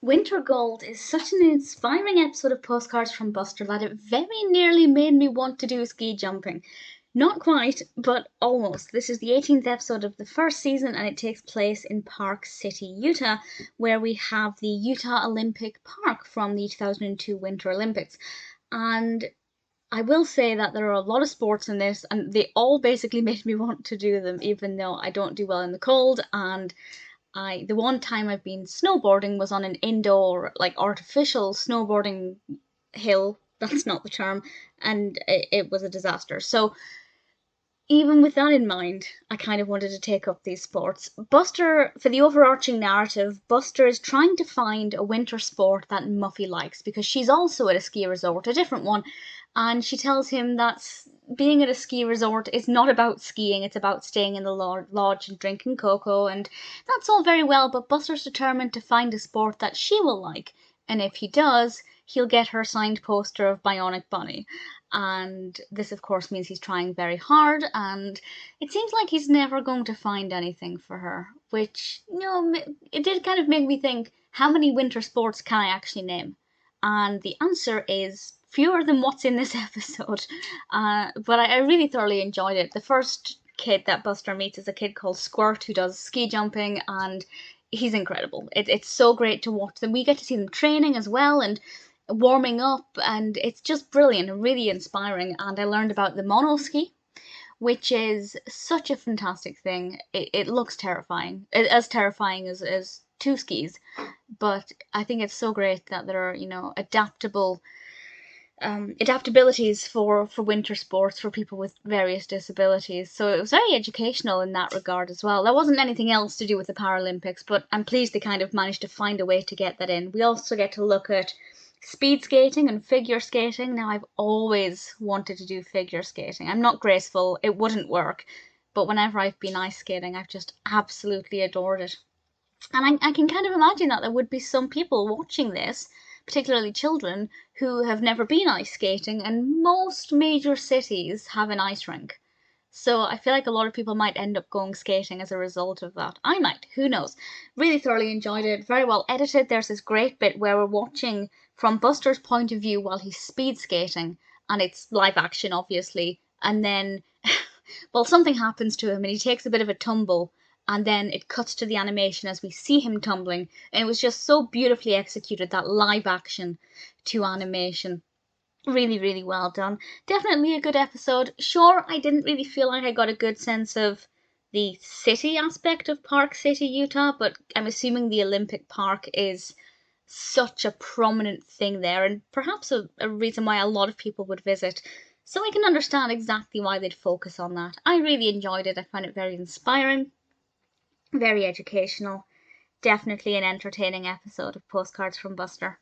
Winter Gold is such an inspiring episode of Postcards from Buster that it very nearly made me want to do ski jumping. Not quite, but almost. This is the 18th episode of the first season and it takes place in Park City, Utah, where we have the Utah Olympic Park from the 2002 Winter Olympics. And I will say that there are a lot of sports in this, and they all basically made me want to do them, even though I don't do well in the cold. And the one time I've been snowboarding was on an indoor, like artificial snowboarding hill. That's not the term, and it was a disaster. So even with that in mind, I kind of wanted to take up these sports. Buster, for the overarching narrative, Buster is trying to find a winter sport that Muffy likes because she's also at a ski resort, a different one, and she tells him that being at a ski resort is not about skiing, it's about staying in the lodge and drinking cocoa, and that's all very well, but Buster's determined to find a sport that she will like, and if he does, he'll get her signed poster of Bionic Bunny. And this, of course, means he's trying very hard, and it seems like he's never going to find anything for her, which, it did kind of make me think, how many winter sports can I actually name? And the answer is fewer than what's in this episode. But I really thoroughly enjoyed it. The first kid that Buster meets is a kid called Squirt who does ski jumping, and he's incredible. It's so great to watch them. We get to see them training as well and warming up, and it's just brilliant and really inspiring. And I learned about the monoski, which is such a fantastic thing. It looks terrifying, as terrifying as two skis, but I think it's so great that there are, adaptabilities for winter sports for people with various disabilities. So it was very educational in that regard as well. There wasn't anything else to do with the Paralympics, but I'm pleased they kind of managed to find a way to get that in. We also get to look at speed skating and figure skating. Now, I've always wanted to do figure skating. I'm not graceful, it wouldn't work, but whenever I've been ice skating, I've just absolutely adored it. And I can kind of imagine that there would be some people watching this, particularly children, who have never been ice skating, and most major cities have an ice rink. So I feel like a lot of people might end up going skating as a result of that. I might, who knows. Really thoroughly enjoyed it, very well edited. There's this great bit where we're watching from Buster's point of view while he's speed skating, and it's live action, obviously, and then, well, something happens to him and he takes a bit of a tumble, and then it cuts to the animation as we see him tumbling, and it was just so beautifully executed, that live action to animation. Really, really well done. Definitely a good episode. Sure, I didn't really feel like I got a good sense of the city aspect of Park City, Utah, but I'm assuming the Olympic Park is such a prominent thing there, and perhaps a reason why a lot of people would visit. So I can understand exactly why they'd focus on that. I really enjoyed it. I found it very inspiring, very educational. Definitely an entertaining episode of Postcards from Buster.